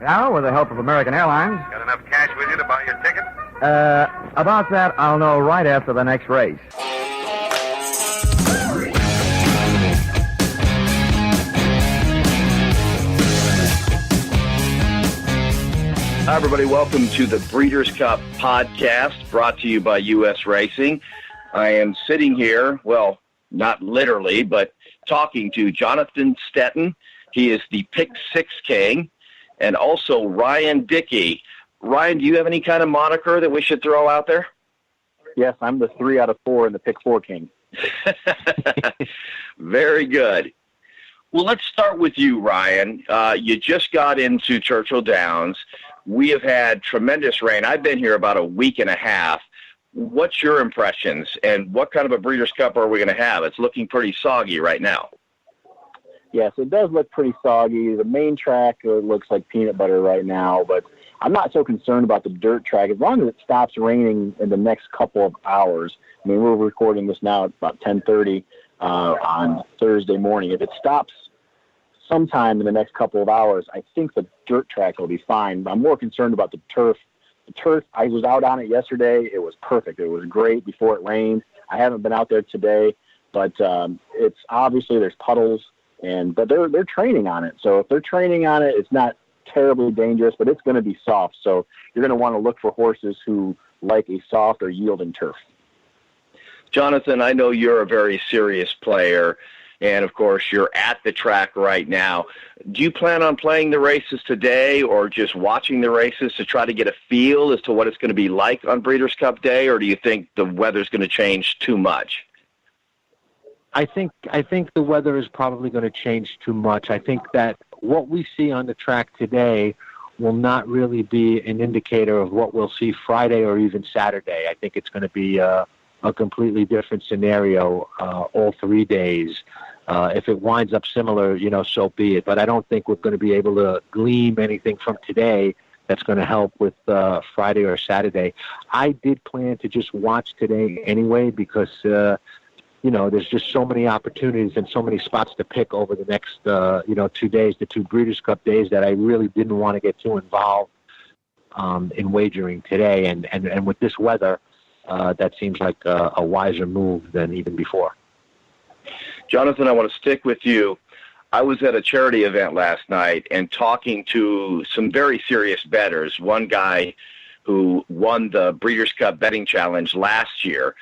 Yeah, with the help of American Airlines. Got enough cash with you to buy your ticket? About that, I'll know right after the next race. Hi, everybody. Welcome to the Breeders' Cup podcast brought to you by U.S. Racing. I am sitting here, well, not literally, but talking to Jonathan Stettin. He is the Pick 6 King, and also Ryan Dickey. Ryan, do you have any kind of moniker that we should throw out there? Yes, I'm the 3 out of 4 in the Pick 4 King. Very good. Well, let's start with you, Ryan. You just got into Churchill Downs. We have had tremendous rain. I've been here about a week and a half. What's your impressions, and what kind of a Breeders' Cup are we going to have? It's looking pretty soggy right now. Yes, it does look pretty soggy. The main track looks like peanut butter right now, but I'm not so concerned about the dirt track. As long as it stops raining in the next couple of hours, I mean, we're recording this now at about 10:30 on Thursday morning. If it stops sometime in the next couple of hours, I think the dirt track will be fine. But I'm more concerned about the turf. The turf, I was out on it yesterday. It was perfect. It was great before it rained. I haven't been out there today, but it's obviously there's puddles, but they're training on it. So if they're training on it, it's not terribly dangerous, but it's going to be soft. So you're going to want to look for horses who like a soft or yielding turf. Jonathan, I know you're a very serious player, and, of course, you're at the track right now. Do you plan on playing the races today or just watching the races to try to get a feel as to what it's going to be like on Breeders' Cup Day, or do you think the weather's going to change too much? I think the weather is probably going to change too much. I think that what we see on the track today will not really be an indicator of what we'll see Friday or even Saturday. I think it's going to be a completely different scenario all 3 days. If it winds up similar, so be it. But I don't think we're going to be able to glean anything from today that's going to help with Friday or Saturday. I did plan to just watch today anyway because, there's just so many opportunities and so many spots to pick over the next, 2 days, the 2 Breeders' Cup days, that I really didn't want to get too involved in wagering today. And with this weather, that seems like a wiser move than even before. Jonathan, I want to stick with you. I was at a charity event last night and talking to some very serious bettors. One guy who won the Breeders' Cup Betting Challenge last year,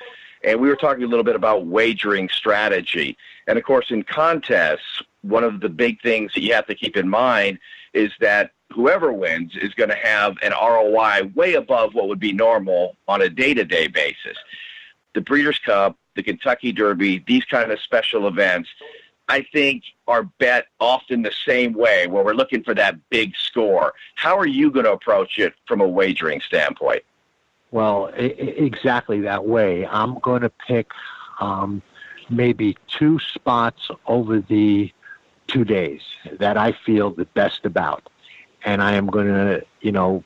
and we were talking a little bit about wagering strategy. And, of course, in contests, one of the big things that you have to keep in mind is that whoever wins is going to have an ROI way above what would be normal on a day-to-day basis. The Breeders' Cup, the Kentucky Derby, these kind of special events, I think are bet often the same way, where we're looking for that big score. How are you going to approach it from a wagering standpoint? Well, exactly that way. I'm going to pick maybe 2 spots over the 2 days that I feel the best about. And I am going to,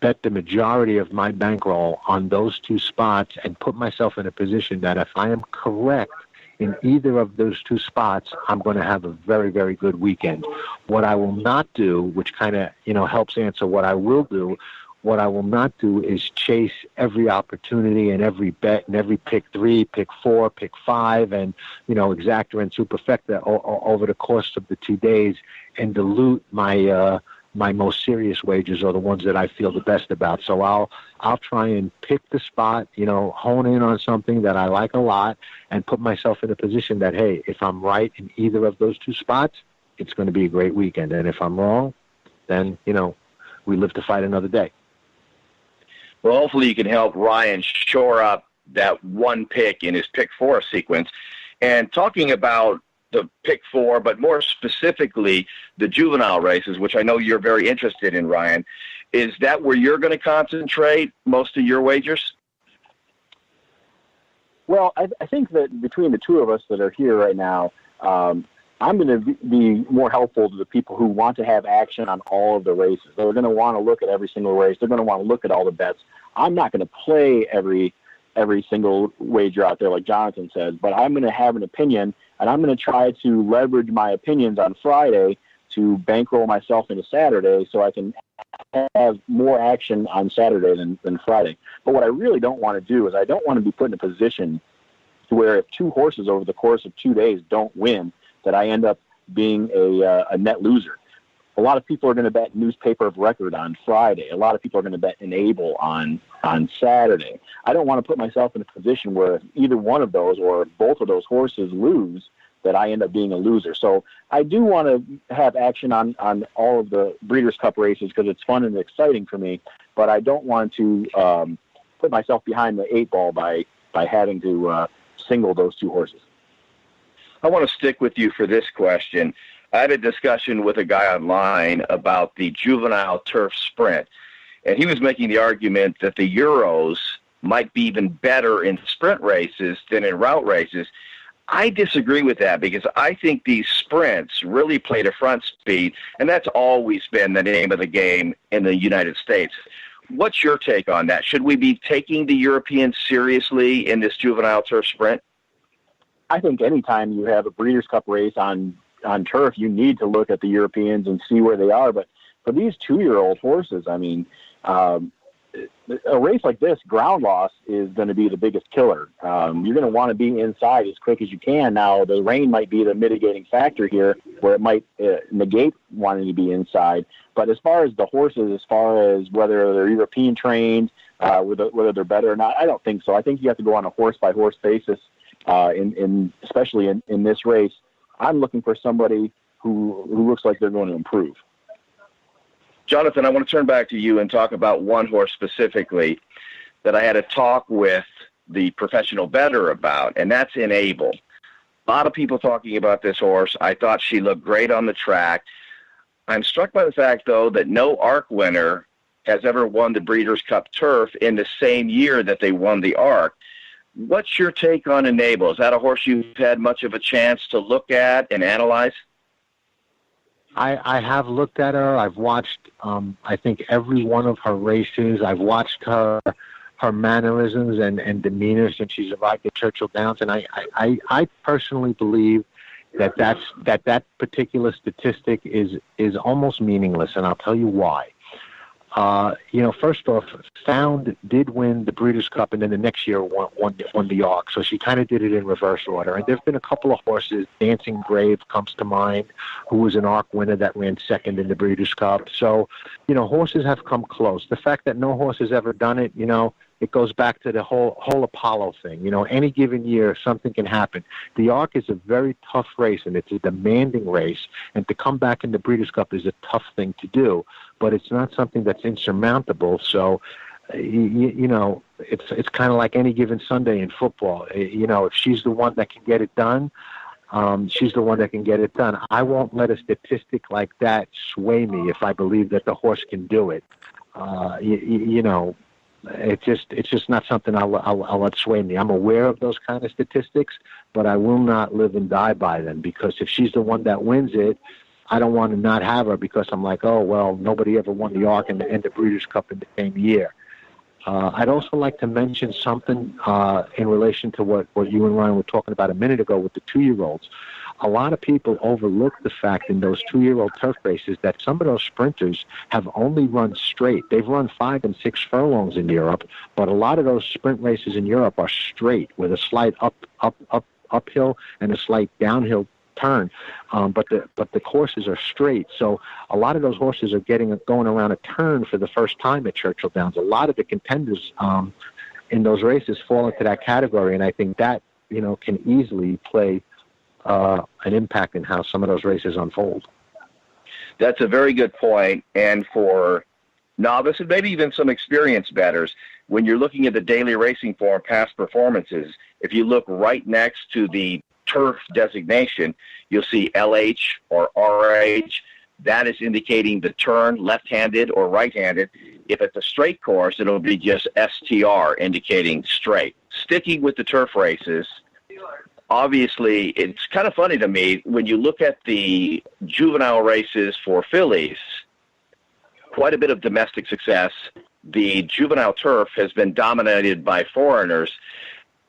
bet the majority of my bankroll on those 2 spots and put myself in a position that if I am correct in either of those 2 spots, I'm going to have a very, very good weekend. What I will not do, which kind of, helps answer what I will do, what I will not do is chase every opportunity and every bet and every pick 3, pick 4, pick 5, and, exacta and superfecta over the course of the 2 days and dilute my most serious wagers, or the ones that I feel the best about. So I'll try and pick the spot, hone in on something that I like a lot and put myself in a position that, hey, if I'm right in either of those 2 spots, it's going to be a great weekend. And if I'm wrong, then, we live to fight another day. Well, hopefully you can help Ryan shore up that one pick in his pick 4 sequence. And talking about the pick 4, but more specifically the juvenile races, which I know you're very interested in, Ryan, is that where you're going to concentrate most of your wagers? Well, I think that between the 2 of us that are here right now, I'm going to be more helpful to the people who want to have action on all of the races. They're going to want to look at every single race. They're going to want to look at all the bets. I'm not going to play every single wager out there like Jonathan says, but I'm going to have an opinion, and I'm going to try to leverage my opinions on Friday to bankroll myself into Saturday so I can have more action on Saturday than Friday. But what I really don't want to do is I don't want to be put in a position where if two horses over the course of 2 days don't win, that I end up being a net loser. A lot of people are going to bet Newspaper of Record on Friday. A lot of people are going to bet Enable on Saturday. I don't want to put myself in a position where if either one of those or both of those horses lose, that I end up being a loser. So I do want to have action on all of the Breeders' Cup races because it's fun and exciting for me, but I don't want to put myself behind the eight ball by having to single those two horses. I want to stick with you for this question. I had a discussion with a guy online about the juvenile turf sprint, and he was making the argument that the Euros might be even better in sprint races than in route races. I disagree with that because I think these sprints really play to front speed, and that's always been the name of the game in the United States. What's your take on that? Should we be taking the Europeans seriously in this juvenile turf sprint? I think anytime you have a Breeders' Cup race on turf, you need to look at the Europeans and see where they are. But for these 2-year-old horses, I mean, a race like this, ground loss is going to be the biggest killer. You're going to want to be inside as quick as you can. Now, the rain might be the mitigating factor here where it might negate wanting to be inside. But as far as the horses, as far as whether they're European trained, whether they're better or not, I don't think so. I think you have to go on a horse-by-horse basis, especially in this race. I'm looking for somebody who looks like they're going to improve. Jonathan, I want to turn back to you and talk about one horse specifically that I had a talk with the professional bettor about, and that's Enable. A lot of people talking about this horse. I thought she looked great on the track. I'm struck by the fact, though, that no ARC winner has ever won the Breeders' Cup Turf in the same year that they won the ARC. What's your take on Enable? Is that a horse you've had much of a chance to look at and analyze? I have looked at her. I've watched, I think, every one of her races. I've watched her mannerisms and demeanor since she's arrived at Churchill Downs, and I personally believe that particular statistic is almost meaningless, and I'll tell you why. First off, Sound did win the Breeders' Cup, and then the next year won the ARC. So she kind of did it in reverse order. And there have been a couple of horses. Dancing Grave comes to mind, who was an ARC winner that ran second in the Breeders' Cup. So, horses have come close. The fact that no horse has ever done it, it goes back to the whole Apollo thing. Any given year, something can happen. The ARC is a very tough race, and it's a demanding race. And to come back in the Breeders' Cup is a tough thing to do. But it's not something that's insurmountable. So, it's kind of like any given Sunday in football. If she's the one that can get it done, she's the one that can get it done. I won't let a statistic like that sway me if I believe that the horse can do it. It's just not something I'll let sway me. I'm aware of those kind of statistics, but I will not live and die by them, because if she's the one that wins it, I don't want to not have her because I'm like, oh, well, nobody ever won the ARC and the Breeders' Cup in the same year. I'd also like to mention something in relation to what you and Ryan were talking about a minute ago with the 2-year-olds. A lot of people overlook the fact in those 2-year-old turf races that some of those sprinters have only run straight. They've run 5 and 6 furlongs in Europe, but a lot of those sprint races in Europe are straight with a slight uphill and a slight downhill turn, but the courses are straight. So a lot of those horses are going around a turn for the first time at Churchill Downs. A lot of the contenders in those races fall into that category, and I think that can easily play an impact in how some of those races unfold. That's a very good point. And for novice and maybe even some experienced bettors, when you're looking at the daily racing form past performances, if you look right next to the turf designation, you'll see LH or RH. That is indicating the turn, left-handed or right-handed. If it's a straight course, it'll be just STR, indicating straight. Sticking with the turf races, obviously, it's kind of funny to me when you look at the juvenile races for fillies, quite a bit of domestic success. The juvenile turf has been dominated by foreigners.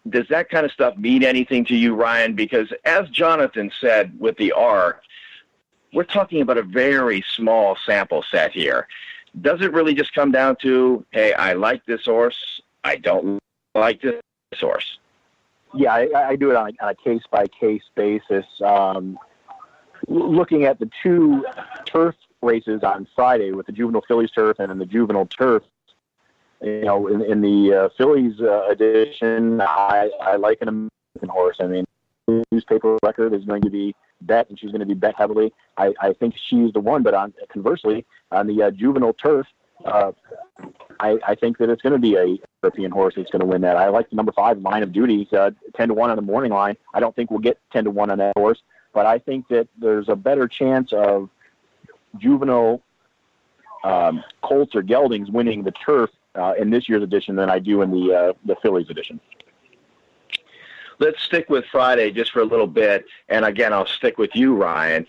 Does that kind of stuff mean anything to you, Ryan? Because as Jonathan said with the ARC, we're talking about a very small sample set here. Does it really just come down to, hey, I like this horse, I don't like this horse? Yeah, I do it on a case-by-case basis. Looking at the two turf races on Friday with the juvenile Phillies turf and then the juvenile turf, in the Phillies edition, I like an American horse. I mean, the newspaper record is going to be bet, and she's going to be bet heavily. I think she's the one, but conversely, on the juvenile turf, I think that it's going to be a European horse that's going to win that. I like the number 5, Line of Duty, 10-1 on the morning line. I don't think we'll get 10-1 on that horse, but I think that there's a better chance of juvenile colts or geldings winning the turf in this year's edition than I do in the Phillies edition. Let's stick with Friday just for a little bit, and again, I'll stick with you, Ryan.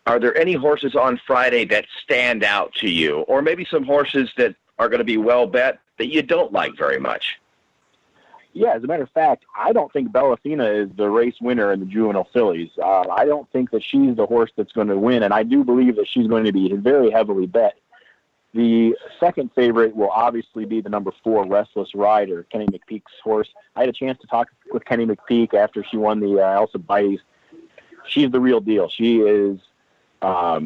Are there any horses on Friday that stand out to you, or maybe some horses that are going to be well bet that you don't like very much? Yeah, as a matter of fact, I don't think Bellafina is the race winner in the juvenile Phillies. I don't think that she's the horse that's going to win, and I do believe that she's going to be very heavily bet. The second favorite will obviously be the number 4, Restless Rider, Kenny McPeek's horse. I had a chance to talk with Kenny McPeek after she won the Alcibiades. She's the real deal. She is a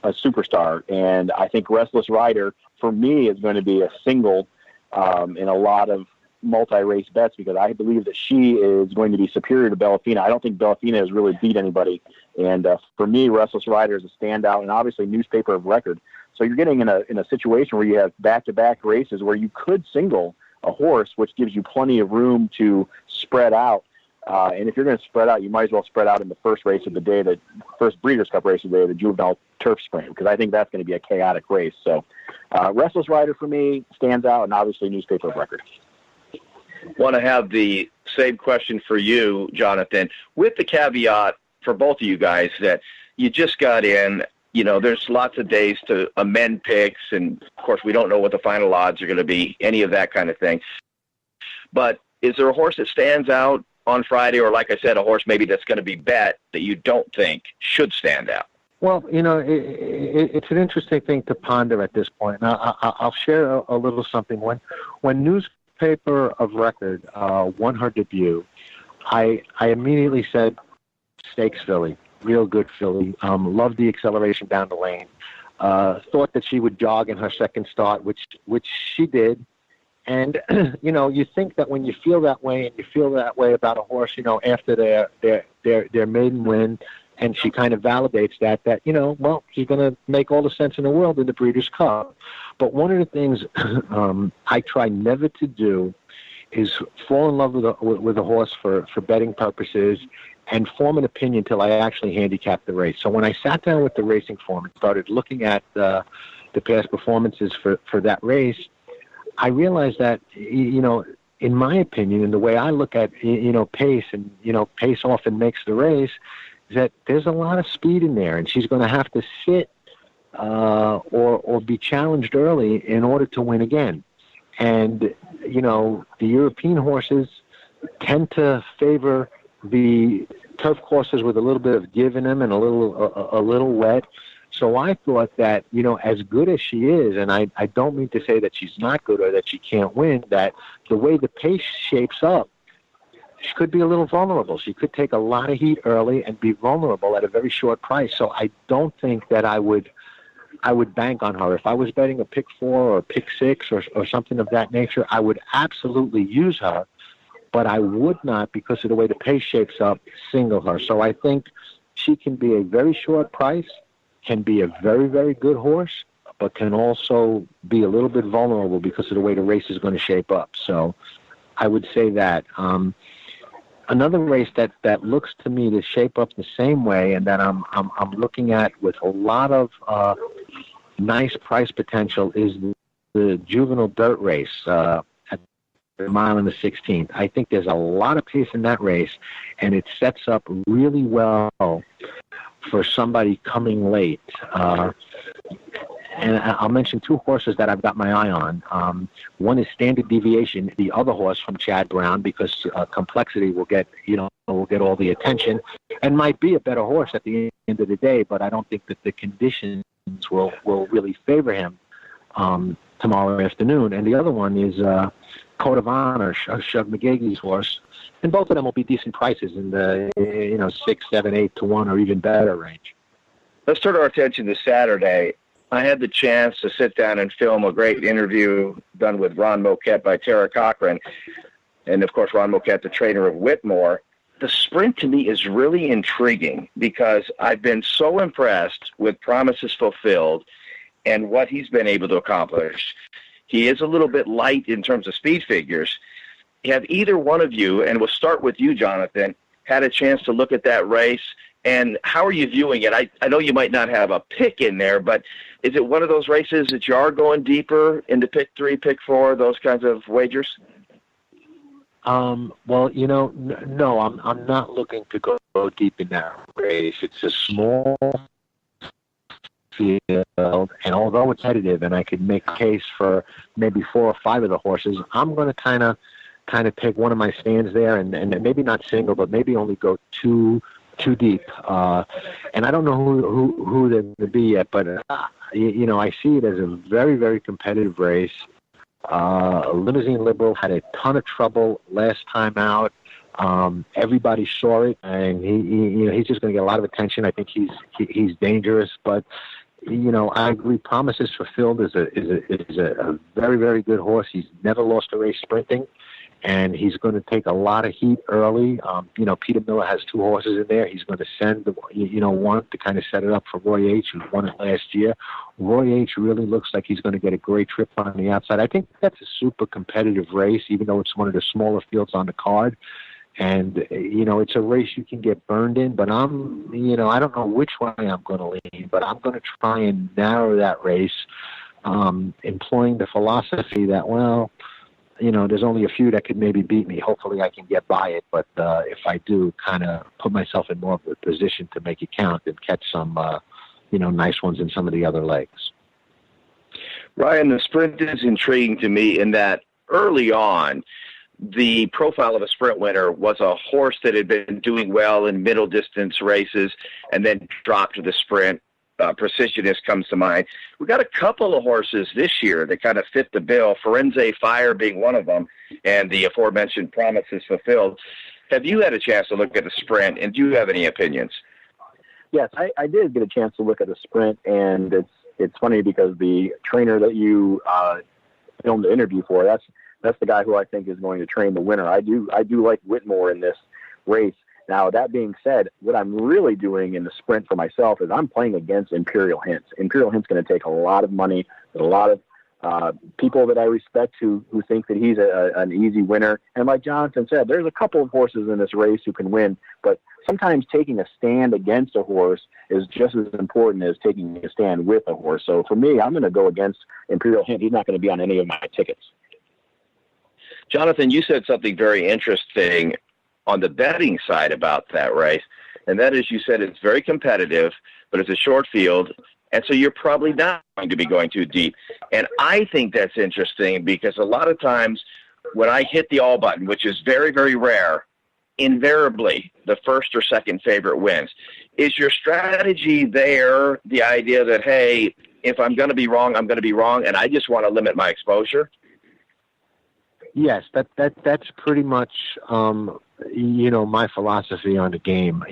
superstar, and I think Restless Rider, for me, is going to be a single in a lot of multi-race bets because I believe that she is going to be superior to Bellafina. I don't think Bellafina has really beat anybody, and for me, Restless Rider is a standout, and obviously newspaper of record. So you're getting in a situation where you have back-to-back races where you could single a horse, which gives you plenty of room to spread out. And if you're going to spread out, you might as well spread out in the first race of the day, the first Breeders' Cup race of the day, the Juvenile Turf Sprint, because I think that's going to be a chaotic race. So Restless Rider for me stands out, and obviously newspaper of record. Want to have the same question for you, Jonathan, with the caveat for both of you guys that you just got in. There's lots of days to amend picks, and, of course, we don't know what the final odds are going to be, any of that kind of thing. But is there a horse that stands out on Friday, or, like I said, a horse maybe that's going to be bet that you don't think should stand out? Well, it's an interesting thing to ponder at this point. Now, I'll share a little something. When newspaper of record won her debut, I immediately said, stakes filly. Real good filly. Loved the acceleration down the lane. Thought that she would jog in her second start, which she did. And you think that when you feel that way, and you feel that way about a horse, after their maiden win, and she kind of validates that she's going to make all the sense in the world in the Breeders' Cup. But one of the things I try never to do is fall in love with a horse for betting purposes and form an opinion until I actually handicap the race. So when I sat down with the racing form and started looking at the past performances for that race, I realized that, in my opinion, and the way I look at, pace, and, pace often makes the race, is that there's a lot of speed in there, and she's going to have to sit or be challenged early in order to win again. And, the European horses tend to favor the turf courses with a little bit of give in them and a little wet. So I thought that, as good as she is, and I don't mean to say that she's not good or that she can't win, that the way the pace shapes up, she could be a little vulnerable. She could take a lot of heat early and be vulnerable at a very short price. So I don't think that I would bank on her. If I was betting a pick 4 or a pick 6 or something of that nature, I would absolutely use her. But I would not, because of the way the pace shapes up, single her. So I think she can be a very short price, can be a very, very good horse, but can also be a little bit vulnerable because of the way the race is going to shape up. So I would say that. Another race that looks to me to shape up the same way, and that I'm looking at with a lot of nice price potential, is the juvenile dirt race. The mile and the 16th. I think there's a lot of pace in that race, and it sets up really well for somebody coming late. And I'll mention 2 horses that I've got my eye on. One is Standard Deviation, the other horse from Chad Brown, because Complexity will get all the attention. and might be a better horse at the end of the day, but I don't think that the conditions will really favor him tomorrow afternoon. And the other one is Code of Honor, Shug McGagee's horse, and both of them will be decent prices in the 6, 7, 8 to 1 or even better range. Let's turn our attention to Saturday. I had the chance to sit down and film a great interview done with Ron Moquette by Tara Cochran, and of course Ron Moquette, the trainer of Whitmore. The sprint to me is really intriguing because I've been so impressed with Promises Fulfilled and what he's been able to accomplish. He is a little bit light in terms of speed figures. Have either one of you, and we'll start with you, Jonathan, had a chance to look at that race, and how are you viewing it? I know you might not have a pick in there, but is it one of those races that you are going deeper into pick 3, pick 4, those kinds of wagers? Well, no, I'm not looking to go deep in that race. It's a small field, and although it's competitive, and I could make a case for maybe 4 or 5 of the horses, I'm going to kind of take one of my stands there, and maybe not single, but maybe only go too deep. And I don't know who they're going to be yet, but I see it as a very, very competitive race. Limousine Liberal had a ton of trouble last time out. Everybody saw it, and he's just going to get a lot of attention. I think he's dangerous, but I agree. Promises Fulfilled is a very, very good horse. He's never lost a race sprinting, and he's going to take a lot of heat early. Peter Miller has 2 horses in there. He's going to send one to kind of set it up for Roy H., who won it last year. Roy H. really looks like he's going to get a great trip on the outside. I think that's a super competitive race, even though it's one of the smaller fields on the card. And, it's a race you can get burned in, but I don't know which way I'm going to lean, but I'm going to try and narrow that race, employing the philosophy that, there's only a few that could maybe beat me. Hopefully I can get by it, but if I do, kind of put myself in more of a position to make it count and catch some, nice ones in some of the other legs. Ryan, the sprint is intriguing to me in that early on, the profile of a sprint winner was a horse that had been doing well in middle distance races and then dropped to the sprint. Precisionist comes to mind. We've got a couple of horses this year that kind of fit the bill, Firenze Fire being one of them, and the aforementioned Promises Fulfilled. Have you had a chance to look at the sprint, and do you have any opinions? Yes, I did get a chance to look at the sprint, and it's funny because the trainer that you filmed the interview for, that's the guy who I think is going to train the winner. I do like Whitmore in this race. Now, that being said, what I'm really doing in the sprint for myself is I'm playing against Imperial Hints. Imperial Hints going to take a lot of money, a lot of people that I respect who think that he's an easy winner. And like Jonathan said, there's a couple of horses in this race who can win, but sometimes taking a stand against a horse is just as important as taking a stand with a horse. So for me, I'm going to go against Imperial Hint. He's not going to be on any of my tickets. Jonathan, you said something very interesting on the betting side about that race, and that is you said it's very competitive, but it's a short field, and so you're probably not going to be going too deep. And I think that's interesting because a lot of times when I hit the all button, which is very, very rare, invariably the first or second favorite wins. Is your strategy there the idea that, hey, if I'm going to be wrong, I'm going to be wrong, and I just want to limit my exposure? Yes, that's pretty much my philosophy on the game.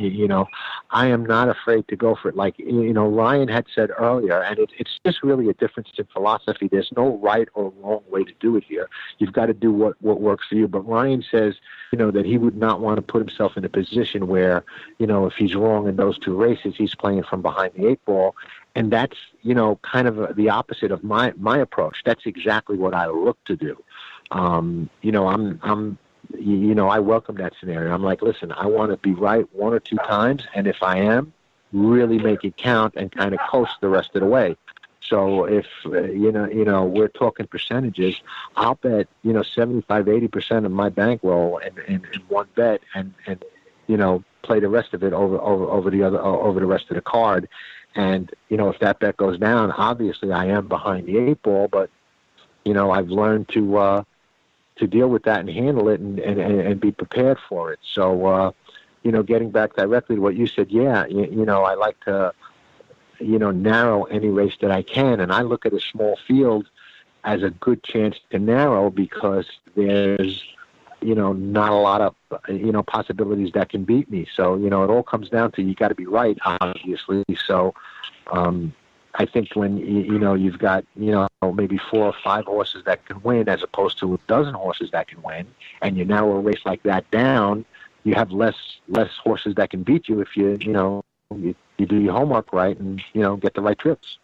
I am not afraid to go for it. Like Ryan had said earlier, and it's just really a difference in philosophy. There's no right or wrong way to do it here. You've got to do what works for you. But Ryan says that he would not want to put himself in a position where if he's wrong in those 2 races, he's playing from behind the 8 ball. And that's kind of the opposite of my approach. That's exactly what I look to do. I welcome that scenario. I'm like, listen, I want to be right 1 or 2 times, and if I am, really make it count and kind of coast the rest of the way. So if we're talking percentages, I'll bet 75-80% of my bankroll in one bet, and play the rest of it over the rest of the card. And if that bet goes down, obviously I am behind the 8 ball, but I've learned to deal with that and handle it and be prepared for it. So getting back directly to what you said, I like to, narrow any race that I can. And I look at a small field as a good chance to narrow because there's, not a lot of, possibilities that can beat me. So, it all comes down to you got to be right, obviously. So I think when, you've got, maybe 4 or 5 horses that can win as opposed to a dozen horses that can win, and you narrow a race like that down, you have less horses that can beat you if you do your homework right and, get the right trips.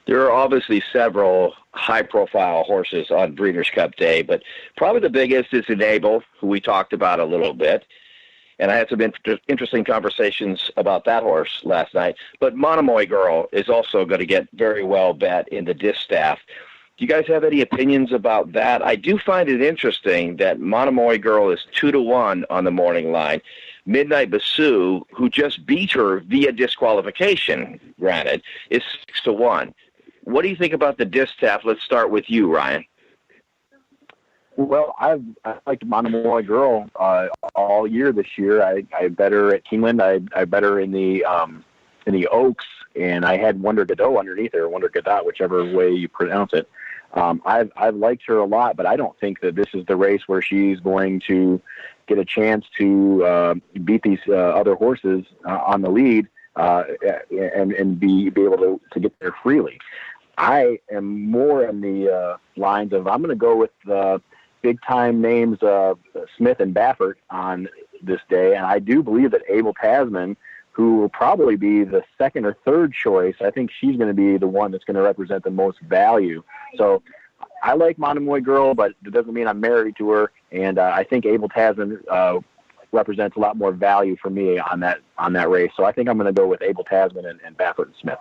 There are obviously several high-profile horses on Breeders' Cup Day, but probably the biggest is Enable, who we talked about a little bit. And I had some interesting conversations about that horse last night. But Monomoy Girl is also going to get very well bet in the distaff. Do you guys have any opinions about that? I do find it interesting that Monomoy Girl is 2-1 on the morning line. Midnight Basou, who just beat her via disqualification, granted, is 6-1. What do you think about the distaff? Let's start with you, Ryan. Well, I liked Monomoy Girl all year this year. I bet her at Keeneland. I bet her in the Oaks, and I had Wonder Godot underneath her, Wonder Godot, whichever way you pronounce it. I've liked her a lot, but I don't think that this is the race where she's going to get a chance to beat these other horses on the lead and be able to get there freely. I am more in the lines of I'm going to go with the big-time names Smith and Baffert on this day, and I do believe that Abel Tasman, who will probably be the second or third choice, I think she's going to be the one that's going to represent the most value. So I like Monomoy Girl, but it doesn't mean I'm married to her, and I think Abel Tasman represents a lot more value for me on that race. So I think I'm going to go with Abel Tasman and Baffert and Smith.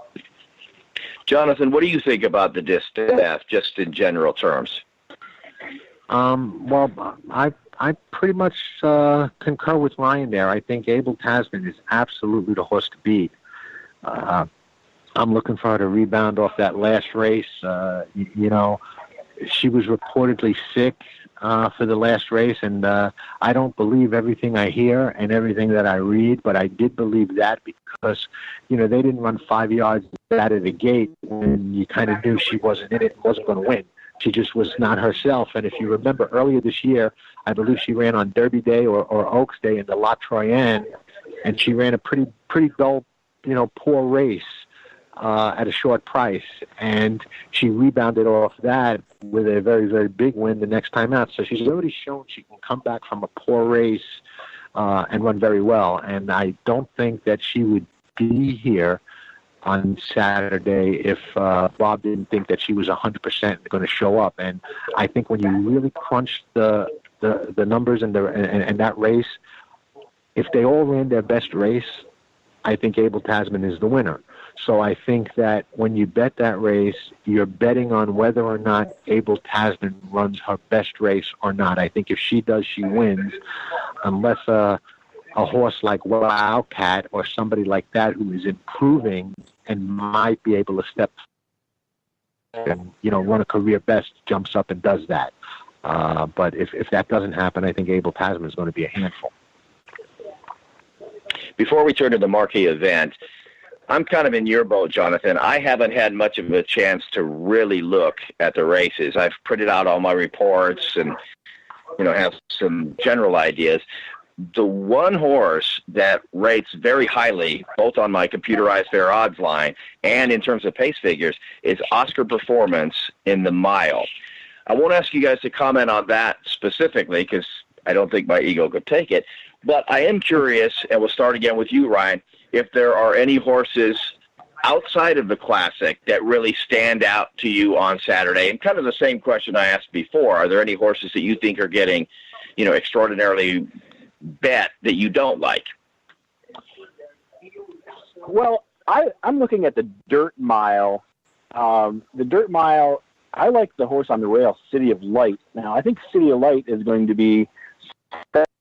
Jonathan, what do you think about the distaff, just in general terms? Well, I pretty much concur with Ryan there. I think Abel Tasman is absolutely the horse to beat. I'm looking for her to rebound off that last race. She was reportedly sick for the last race, and I don't believe everything I hear and everything that I read, but I did believe that because, they didn't run 5 yards out of the gate when you kind of knew she wasn't in it and wasn't going to win. She just was not herself. And if you remember earlier this year, I believe she ran on Derby Day or Oaks Day in the La Troyenne, and she ran a pretty dull, poor race at a short price. And she rebounded off that with a very, very big win the next time out. So she's already shown she can come back from a poor race and run very well. And I don't think that she would be here on Saturday if Bob didn't think that she was 100% going to show up. And I think when you really crunch the numbers and that race, if they all ran their best race, I think Abel Tasman is the winner. So I think that when you bet that race, you're betting on whether or not Abel Tasman runs her best race or not. I think if she does, she wins, unless a horse like Wildcat or somebody like that who is improving and might be able to step and, run a career best, jumps up and does that. But if that doesn't happen, I think Abel Tasman is going to be a handful. Before we turn to the marquee event, I'm kind of in your boat, Jonathan. I haven't had much of a chance to really look at the races. I've printed out all my reports and, have some general ideas. The one horse that rates very highly, both on my computerized fair odds line and in terms of pace figures, is Oscar Performance in the mile. I won't ask you guys to comment on that specifically because I don't think my ego could take it. But I am curious, and we'll start again with you, Ryan, if there are any horses outside of the Classic that really stand out to you on Saturday. And kind of the same question I asked before. Are there any horses that you think are getting, extraordinarily bet that you don't like? Well, I'm looking at the Dirt Mile. The Dirt Mile, I like the horse on the rail, City of Light. Now, I think City of Light is going to be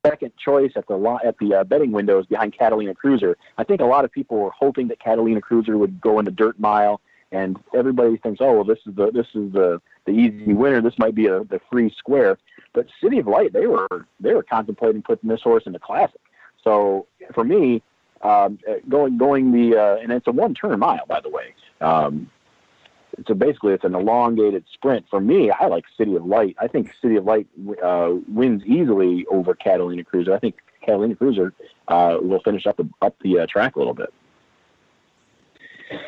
second choice at the betting windows behind Catalina Cruiser. I think a lot of people were hoping that Catalina Cruiser would go in the Dirt Mile, and everybody thinks, oh, well, this is the the easy winner. This might be the free square. But City of Light, they were contemplating putting this horse in the Classic. So for me, going the and it's a 1-turn mile, by the way. So basically, it's an elongated sprint. For me, I like City of Light. I think City of Light wins easily over Catalina Cruiser. I think Catalina Cruiser will finish up the track a little bit.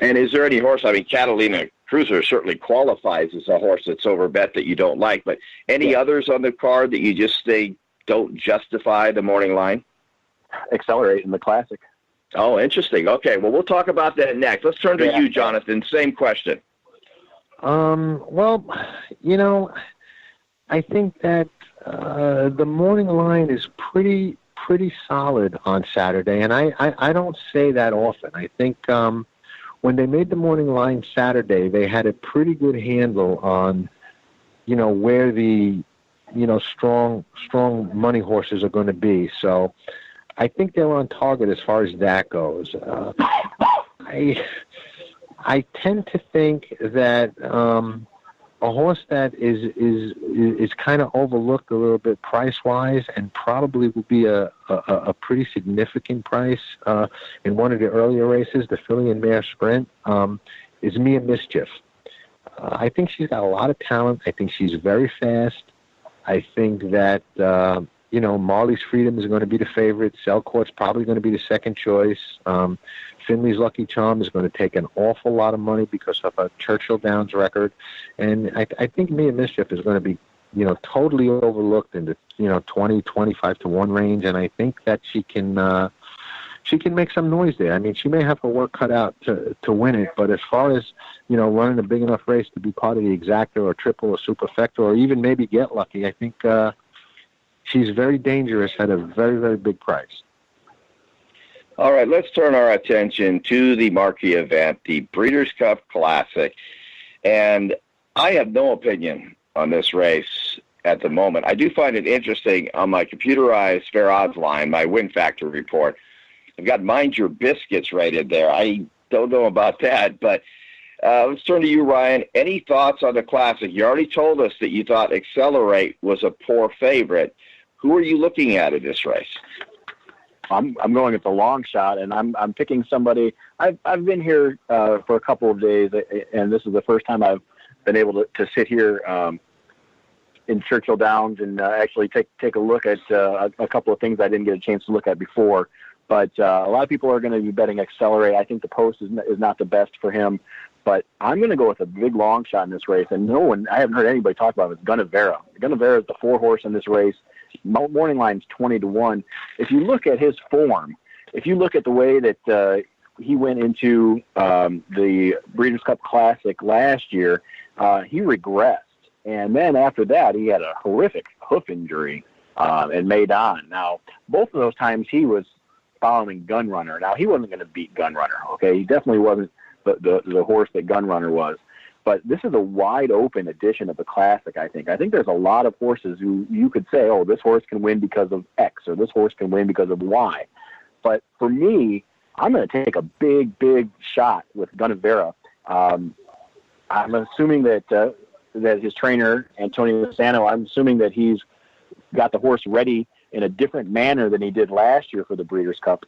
And is there any horse? I mean, Catalina Cruiser certainly qualifies as a horse that's overbet that you don't like, but any others on the card that you just say don't justify the morning line? Accelerate in the Classic. Oh, interesting. Okay, well, we'll talk about that next. Let's turn to you, Jonathan. Same question. Well, I think that the morning line is pretty solid on Saturday, and I don't say that often. I think when they made the morning line Saturday, they had a pretty good handle on, where the, strong money horses are going to be. So I think they're on target as far as that goes. I tend to think that a horse that is kind of overlooked a little bit price-wise and probably will be a pretty significant price in one of the earlier races, the Filly and Mare Sprint, is Mia Mischief. I think she's got a lot of talent. I think she's very fast. I think that, Marley's Freedom is going to be the favorite. Selcourt's probably going to be the second choice. Finley's Lucky Charm is going to take an awful lot of money because of a Churchill Downs record. And I think Mia Mischief is going to be, totally overlooked in the, 20, 25 to 1 range. And I think that she can make some noise there. I mean, she may have her work cut out to win it, but as far as, running a big enough race to be part of the exacta or triple or superfecta or even maybe get lucky, I think she's very dangerous at a very, very big price. All right, let's turn our attention to the marquee event, the Breeders' Cup Classic. And I have no opinion on this race at the moment. I do find it interesting on my computerized fair odds line, my win factor report. I've got Mind Your Biscuits rated there. I don't know about that, but let's turn to you, Ryan. Any thoughts on the Classic? You already told us that you thought Accelerate was a poor favorite. Who are you looking at in this race? I'm going at the long shot, and I'm picking somebody. I've been here for a couple of days, and this is the first time I've been able to sit here in Churchill Downs and actually take a look at a couple of things I didn't get a chance to look at before. But a lot of people are going to be betting Accelerate. I think the post is not the best for him, but I'm going to go with a big long shot in this race. And I haven't heard anybody talk about it. It's Gunnevera. Gunnevera is the 4-horse in this race. Morning line's 20 to 1. If you look at his form, if you look at the way that he went into the Breeders' Cup Classic last year, he regressed. And then after that, he had a horrific hoof injury and Maidan. Now, both of those times he was following Gunrunner. Now, he wasn't going to beat Gunrunner, okay? He definitely wasn't the horse that Gunrunner was. But this is a wide-open edition of the Classic, I think. I think there's a lot of horses who you could say, oh, this horse can win because of X, or this horse can win because of Y. But for me, I'm going to take a big, big shot with Gunnevera. I'm assuming that his trainer, Antonio Sano, I'm assuming that he's got the horse ready in a different manner than he did last year for the Breeders' Cup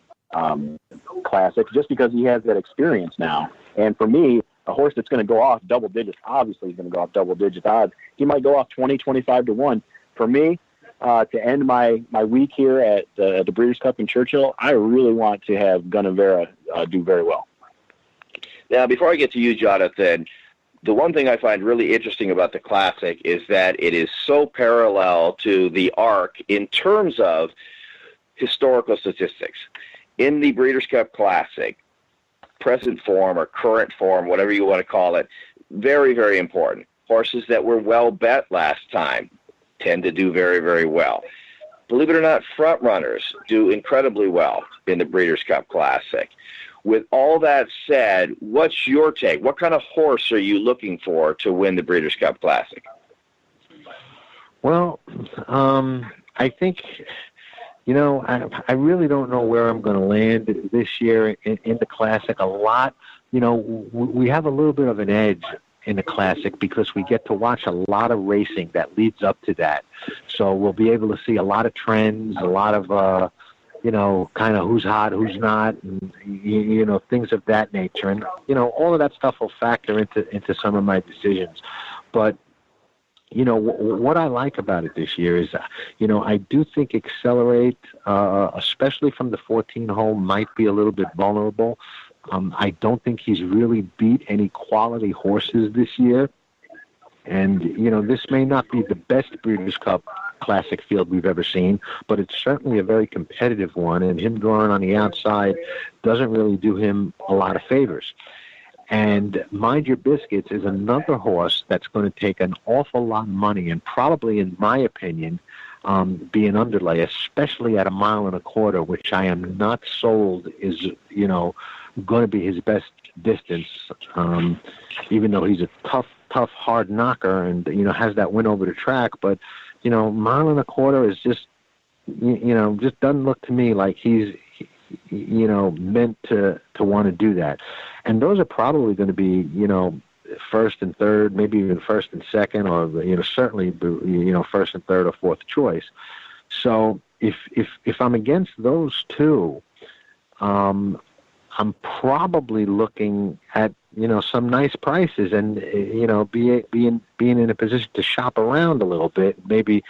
Classic, just because he has that experience now. And for me, a horse that's going to go off double digits, obviously he's going to go off double digit odds. He might go off 20, 25 to 1. For me, to end my week here at the Breeders' Cup in Churchill, I really want to have Gunnevera do very well. Now, before I get to you, Jonathan, the one thing I find really interesting about the Classic is that it is so parallel to the ARC in terms of historical statistics. In the Breeders' Cup Classic, present form or current form, whatever you want to call it, very, very important. Horses that were well bet last time tend to do very, very well. Believe it or not, front runners do incredibly well in the Breeders' Cup Classic. With all that said, what's your take? What kind of horse are you looking for to win the Breeders' Cup Classic? Well, I think, I really don't know where I'm going to land this year in the Classic. A lot, we have a little bit of an edge in the Classic because we get to watch a lot of racing that leads up to that. So we'll be able to see a lot of trends, a lot of, kind of who's hot, who's not, and, things of that nature. And, all of that stuff will factor into some of my decisions. But, what I like about it this year is, I do think Accelerate, especially from the 14 hole, might be a little bit vulnerable. I don't think he's really beat any quality horses this year. And, this may not be the best Breeders' Cup Classic field we've ever seen, but it's certainly a very competitive one, and him drawing on the outside doesn't really do him a lot of favors. And Mind Your Biscuits is another horse that's going to take an awful lot of money and probably, in my opinion, be an underlay, especially at 1.25 miles, which I am not sold is, going to be his best distance, even though he's a tough, hard knocker and, has that win over the track. But, 1.25 miles is just, just doesn't look to me like he's, meant to want to do that. And those are probably going to be, first and third, maybe even first and second, or, certainly, first and third or fourth choice. So if I'm against those two, I'm probably looking at, some nice prices and, being in a position to shop around a little bit, maybe,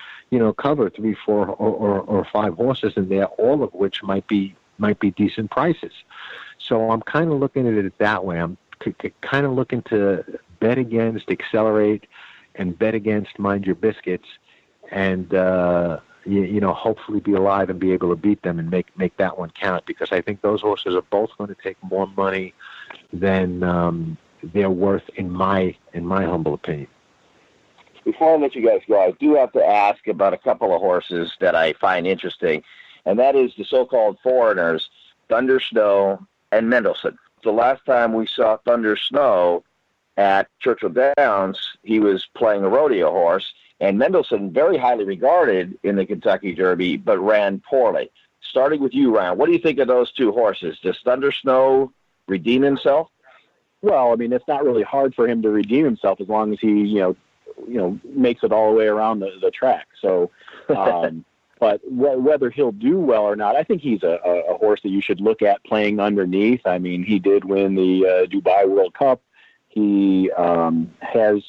cover 3, 4, or 5 horses in there, all of which might be decent prices. So I'm kind of looking at it that way. I'm kind of looking to bet against Accelerate and bet against Mind Your Biscuits and, hopefully be alive and be able to beat them and make that one count, because I think those horses are both going to take more money than they're worth in my humble opinion. Before I let you guys go, I do have to ask about a couple of horses that I find interesting, and that is the so-called foreigners, Thunder Snow and Mendelssohn. The last time we saw Thunder Snow at Churchill Downs, he was playing a rodeo horse, and Mendelssohn, very highly regarded in the Kentucky Derby, but ran poorly. Starting with you, Ryan, what do you think of those two horses? Does Thunder Snow redeem himself? Well, I mean, it's not really hard for him to redeem himself as long as he, makes it all the way around the track. So, but whether he'll do well or not, I think he's a horse that you should look at playing underneath. I mean, he did win the Dubai World Cup. He has,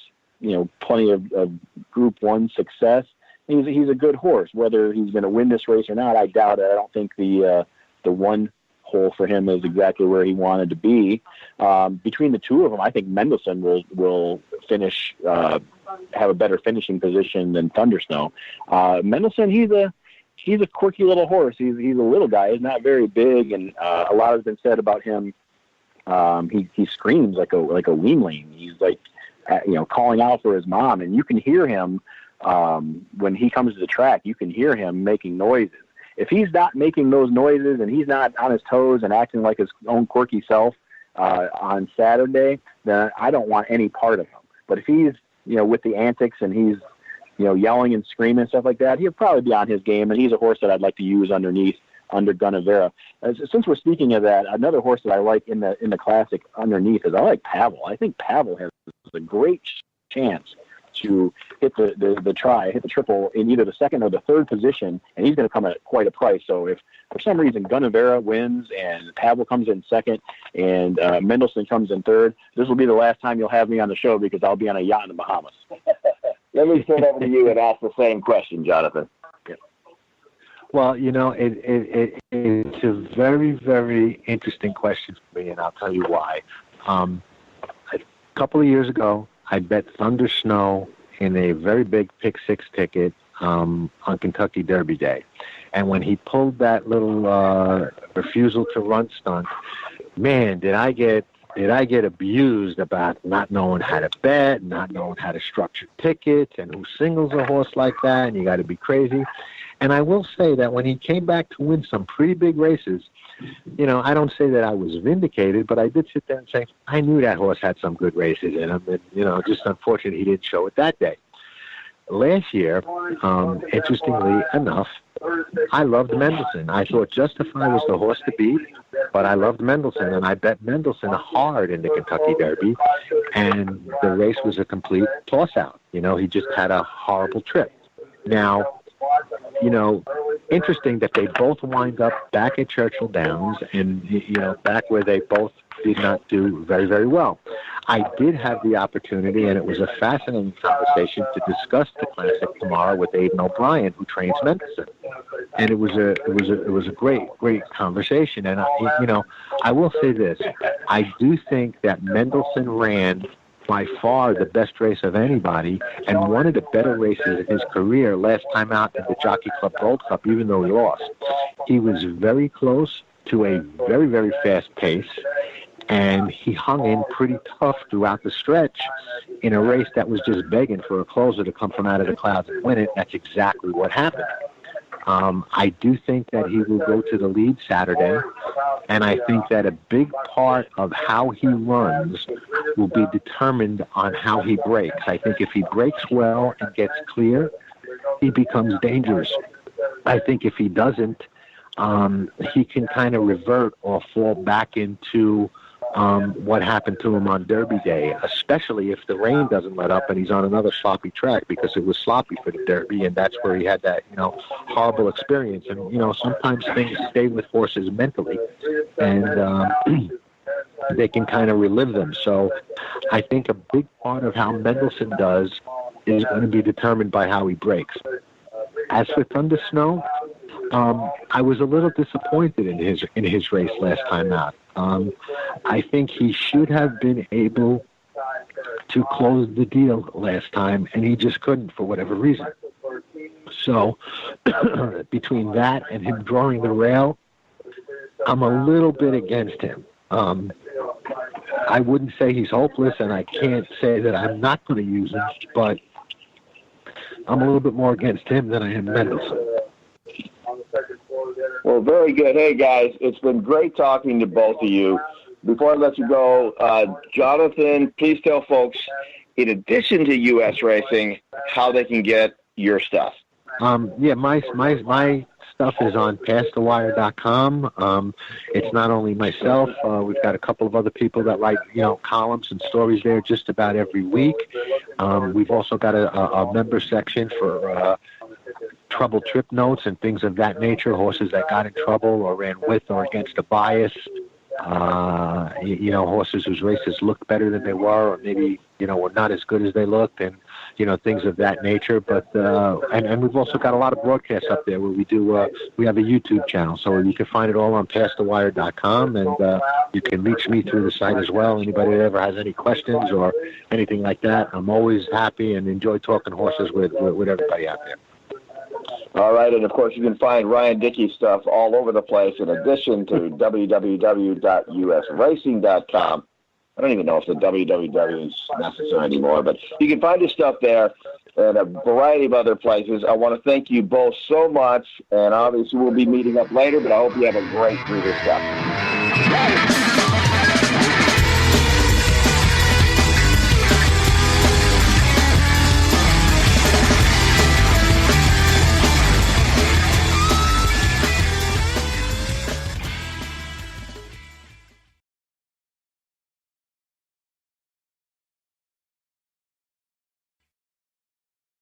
plenty of Group 1 success. He's a good horse. Whether he's going to win this race or not, I doubt it. I don't think the one hole for him is exactly where he wanted to be. Between the two of them, I think Mendelssohn will finish, have a better finishing position than Thunder Snow. Mendelssohn, he's a quirky little horse. He's a little guy. He's not very big, and a lot has been said about him. He screams like a weanling. He's like, calling out for his mom, and you can hear him when he comes to the track. You can hear him making noises. If he's not making those noises and he's not on his toes and acting like his own quirky self on Saturday, then I don't want any part of him. But if he's, with the antics and he's, yelling and screaming and stuff like that, he'll probably be on his game, and he's a horse that I'd like to use under Gunnevera. Since we're speaking of that, another horse that I like in the Classic underneath is I like Pavel. I think Pavel has a great chance to hit the try, hit the triple in either the second or the third position, and he's going to come at quite a price. So if for some reason Gunnevera wins and Pavel comes in second and Mendelssohn comes in third, this will be the last time you'll have me on the show because I'll be on a yacht in the Bahamas. Let me turn over to you and ask the same question, Jonathan. Well, it's a very, very interesting question for me, and I'll tell you why. A couple of years ago, I bet Thunder Snow in a very big pick 6 ticket on Kentucky Derby Day. And when he pulled that little refusal to run stunt, man, did I get abused about not knowing how to bet, not knowing how to structure tickets, and who singles a horse like that, and you got to be crazy. And I will say that when he came back to win some pretty big races, I don't say that I was vindicated, but I did sit there and say, I knew that horse had some good races in him, and, just unfortunate he didn't show it that day. Last year, interestingly enough, I loved Mendelssohn. I thought Justify was the horse to beat, but I loved Mendelssohn, and I bet Mendelssohn hard in the Kentucky Derby, and the race was a complete toss-out. He just had a horrible trip. Now, interesting that they both wind up back at Churchill Downs and, back where they both did not do very, very well. I did have the opportunity, and it was a fascinating conversation to discuss the Classic tomorrow with Aidan O'Brien, who trains Mendelssohn, and it was a great conversation. And I will say this: I do think that Mendelssohn ran by far the best race of anybody, and one of the better races of his career last time out at the Jockey Club Gold Cup, even though he lost. He was very close to a very, very fast pace, and he hung in pretty tough throughout the stretch in a race that was just begging for a closer to come from out of the clouds and win it. That's exactly what happened. I do think that he will go to the lead Saturday, and I think that a big part of how he runs will be determined on how he breaks. I think if he breaks well and gets clear, he becomes dangerous. I think if he doesn't, he can kind of revert or fall back into what happened to him on Derby Day, especially if the rain doesn't let up and he's on another sloppy track, because it was sloppy for the Derby, and that's where he had that, horrible experience. And, sometimes things stay with horses mentally, and they can kind of relive them. So I think a big part of how Mendelssohn does is going to be determined by how he breaks. As for Thunder Snow, I was a little disappointed in his race last time out. I think he should have been able to close the deal last time, and he just couldn't for whatever reason. So between that and him drawing the rail, I'm a little bit against him. I wouldn't say he's hopeless, and I can't say that I'm not going to use him, but I'm a little bit more against him than I am Mendelssohn. Well, very good. Hey, guys, it's been great talking to both of you. Before I let you go, Jonathan, please tell folks, in addition to U.S. racing, how they can get your stuff. My stuff is on PastTheWire.com. It's not only myself. We've got a couple of other people that write, columns and stories there just about every week. We've also got a member section for trouble trip notes and things of that nature, horses that got in trouble or ran with or against a bias, horses whose races looked better than they were, or maybe, were not as good as they looked, and, things of that nature. But, and we've also got a lot of broadcasts up there where we have a YouTube channel, so you can find it all on PastTheWire.com, and you can reach me through the site as well. Anybody that ever has any questions or anything like that, I'm always happy and enjoy talking horses with everybody out there. All right, and of course you can find Ryan Dickey stuff all over the place, in addition to www.usracing.com. I don't even know if the www is necessary anymore, but you can find his stuff there and a variety of other places. I want to thank you both so much, and obviously we'll be meeting up later, but I hope you have a great Breeders' Cup.